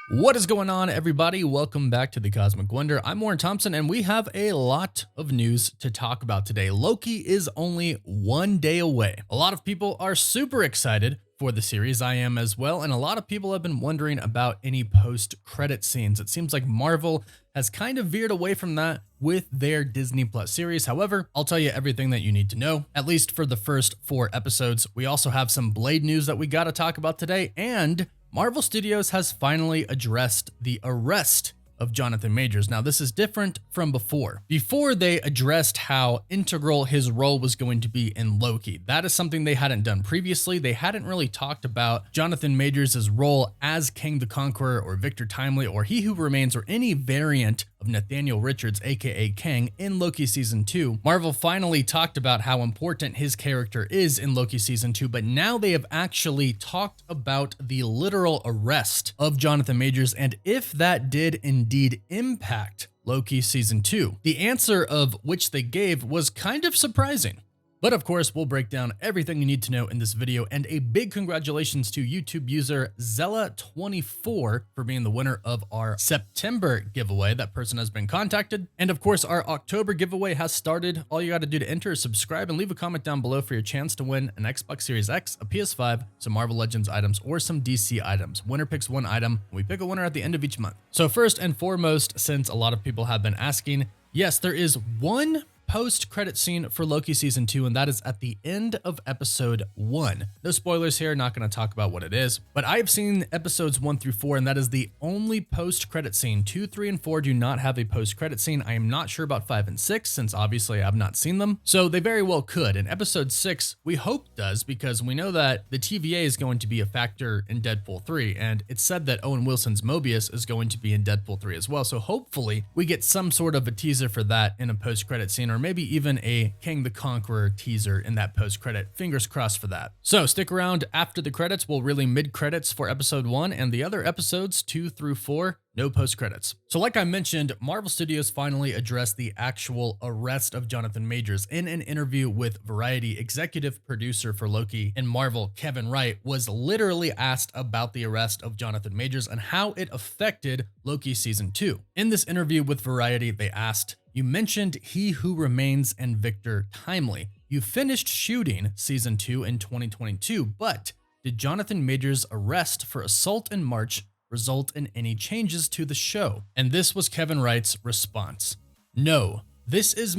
What is going on, everybody? Welcome back to the Cosmic Wonder. I'm Warren Thompson, and we have a lot of news to talk about today. Loki is only one day away. A lot of people are super excited for the series. I am as well, and a lot of people have been wondering about any post-credit scenes. It seems like Marvel has kind of veered away from that with their Disney Plus series. However, I'll tell you everything that you need to know, at least for the first 4 episodes. We also have some Blade news that we got to talk about today, and Marvel Studios has finally addressed the arrest of Jonathan Majors. Now, this is different from before. Before, they addressed how integral his role was going to be in Loki. That is something they hadn't done previously. They hadn't really talked about Jonathan Majors' role as Kang the Conqueror or Victor Timely or He Who Remains or any variant of Nathaniel Richards, aka Kang, in Loki Season 2. Marvel finally talked about how important his character is in Loki Season 2, but now they have actually talked about the literal arrest of Jonathan Majors and if that did indeed impact Loki Season 2. The answer of which they gave was kind of surprising. But of course, we'll break down everything you need to know in this video, and a big congratulations to YouTube user Zella24 for being the winner of our September giveaway. That person has been contacted. And of course, our October giveaway has started. All you got to do to enter is subscribe and leave a comment down below for your chance to win an Xbox Series X, a PS5, some Marvel Legends items, or some DC items. Winner picks one item, and we pick a winner at the end of each month. So first and foremost, since a lot of people have been asking, yes, there is one post-credit scene for Loki Season 2, and that is at the end of Episode 1. No spoilers here, not going to talk about what it is, but I've seen Episodes 1 through 4, and that is the only post-credit scene. 2, 3, and 4 do not have a post-credit scene. I am not sure about 5 and 6, since obviously I have not seen them, so they very well could. And Episode 6, we hope does, because we know that the TVA is going to be a factor in Deadpool 3, and it's said that Owen Wilson's Mobius is going to be in Deadpool 3 as well, so hopefully we get some sort of a teaser for that in a post-credit scene, or maybe even a Kang the Conqueror teaser in that post-credit. Fingers crossed for that. So stick around after the credits. We'll really mid-credits for Episode 1, and the other episodes 2 through 4, no post-credits. So like I mentioned, Marvel Studios finally addressed the actual arrest of Jonathan Majors. In an interview with Variety, executive producer for Loki and Marvel, Kevin Wright, was literally asked about the arrest of Jonathan Majors and how it affected Loki Season 2. In this interview with Variety, they asked, "You mentioned He Who Remains and Victor Timely. You finished shooting Season 2 in 2022, but did Jonathan Majors' arrest for assault in March result in any changes to the show?" And this was Kevin Wright's response. "No, this is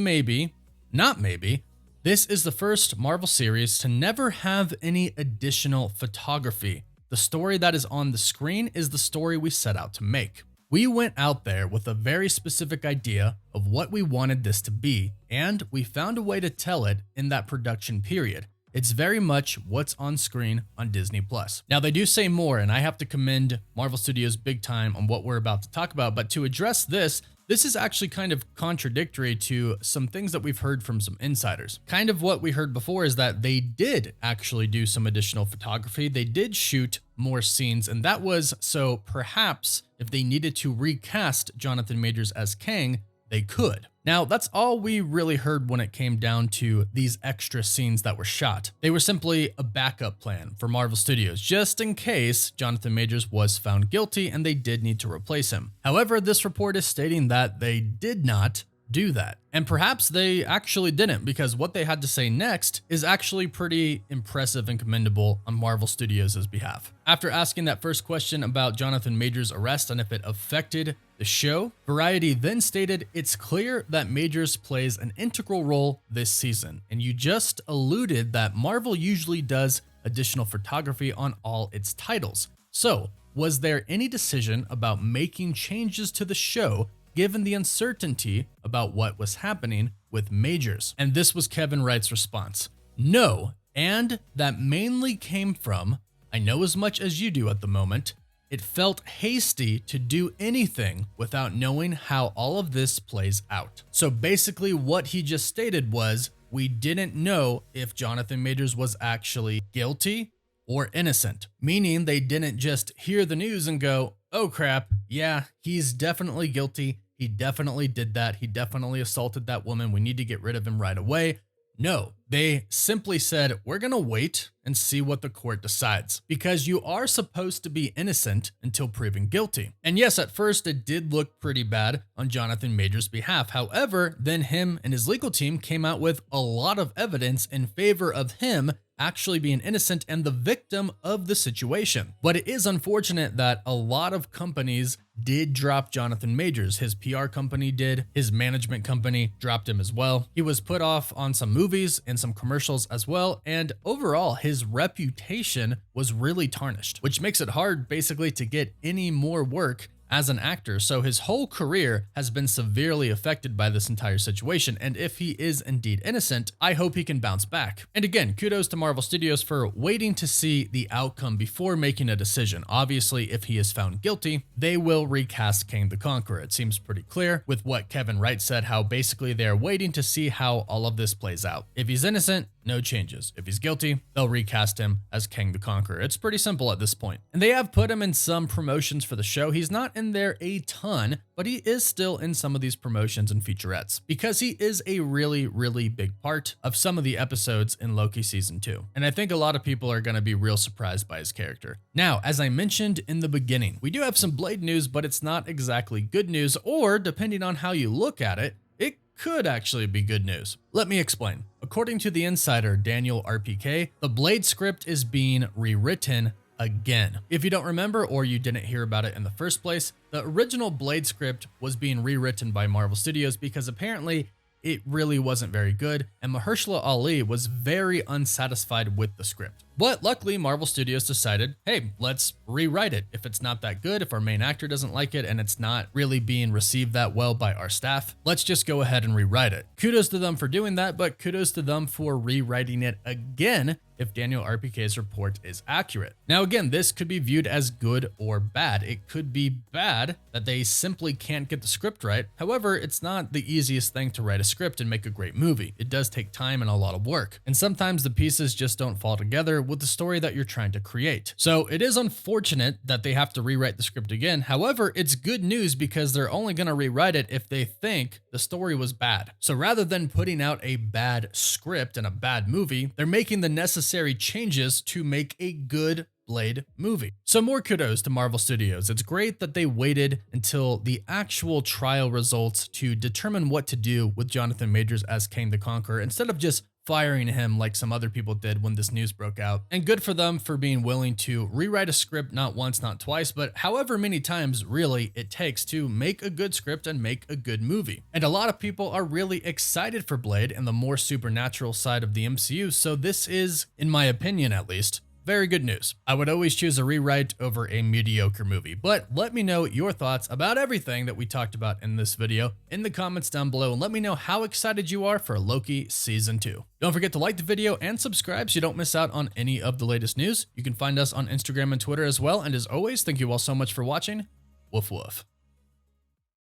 not maybe, this is the first Marvel series to never have any additional photography. The story that is on the screen is the story we set out to make. We went out there with a very specific idea of what we wanted this to be, and we found a way to tell it in that production period. It's very much what's on screen on Disney Plus." Now, they do say more, and I have to commend Marvel Studios big time on what we're about to talk about, but to address this is actually kind of contradictory to some things that we've heard from some insiders. Kind of what we heard before is that they did actually do some additional photography. They did shoot more scenes, and that was so perhaps if they needed to recast Jonathan Majors as Kang, they could. Now, that's all we really heard when it came down to these extra scenes that were shot. They were simply a backup plan for Marvel Studios, just in case Jonathan Majors was found guilty and they did need to replace him. However, this report is stating that they did not do that. And perhaps they actually didn't, because what they had to say next is actually pretty impressive and commendable on Marvel Studios' behalf. After asking that first question about Jonathan Majors' arrest and if it affected the show, Variety then stated, "It's clear that Majors plays an integral role this season, and you just alluded that Marvel usually does additional photography on all its titles. So, was there any decision about making changes to the show given the uncertainty about what was happening with Majors?" And this was Kevin Wright's response. "No, and that mainly came from, I know as much as you do at the moment. It felt hasty to do anything without knowing how all of this plays out." So basically what he just stated was, we didn't know if Jonathan Majors was actually guilty or innocent, meaning they didn't just hear the news and go, "Oh crap, yeah, he's definitely guilty. He definitely did that. He definitely assaulted that woman. We need to get rid of him right away." No, they simply said, we're going to wait and see what the court decides because you are supposed to be innocent until proven guilty. And yes, at first it did look pretty bad on Jonathan Majors' behalf. However, then him and his legal team came out with a lot of evidence in favor of him actually being innocent and the victim of the situation. But it is unfortunate that a lot of companies did drop Jonathan Majors. His PR company did, his management company dropped him as well. He was put off on some movies and some commercials as well, and overall his reputation was really tarnished, which makes it hard basically to get any more work as an actor. So his whole career has been severely affected by this entire situation. And if he is indeed innocent, I hope he can bounce back. And again, kudos to Marvel Studios for waiting to see the outcome before making a decision. Obviously, if he is found guilty, they will recast Kang the Conqueror. It seems pretty clear with what Kevin Wright said, how basically they're waiting to see how all of this plays out. If he's innocent, no changes. If he's guilty, they'll recast him as Kang the Conqueror. It's pretty simple at this point. And they have put him in some promotions for the show. He's not in there a ton, but he is still in some of these promotions and featurettes because he is a really, really big part of some of the episodes in Loki season 2. And I think a lot of people are going to be real surprised by his character. Now, as I mentioned in the beginning, we do have some Blade news, but it's not exactly good news, or depending on how you look at it, it could actually be good news. Let me explain. According to the insider Daniel RPK, the Blade script is being rewritten again. If you don't remember or you didn't hear about it in the first place, the original Blade script was being rewritten by Marvel Studios because apparently it really wasn't very good, and Mahershala Ali was very unsatisfied with the script. But luckily, Marvel Studios decided, hey, let's rewrite it. If it's not that good, if our main actor doesn't like it, and it's not really being received that well by our staff, let's just go ahead and rewrite it. Kudos to them for doing that, but kudos to them for rewriting it again if Daniel RPK's report is accurate. Now again, this could be viewed as good or bad. It could be bad that they simply can't get the script right. However, it's not the easiest thing to write a script and make a great movie. It does take time and a lot of work. And sometimes the pieces just don't fall together with the story that you're trying to create. So it is unfortunate that they have to rewrite the script again. However, it's good news because they're only going to rewrite it if they think the story was bad. So rather than putting out a bad script and a bad movie, they're making the necessary changes to make a good Blade movie. So more kudos to Marvel Studios. It's great that they waited until the actual trial results to determine what to do with Jonathan Majors as Kang the Conqueror instead of just firing him like some other people did when this news broke out. And good for them for being willing to rewrite a script not once, not twice, but however many times really it takes to make a good script and make a good movie. And a lot of people are really excited for Blade and the more supernatural side of the MCU, so this is, in my opinion at least, very good news. I would always choose a rewrite over a mediocre movie, but let me know your thoughts about everything that we talked about in this video in the comments down below, and let me know how excited you are for Loki Season 2. Don't forget to like the video and subscribe so you don't miss out on any of the latest news. You can find us on Instagram and Twitter as well, and as always, thank you all so much for watching. Woof woof.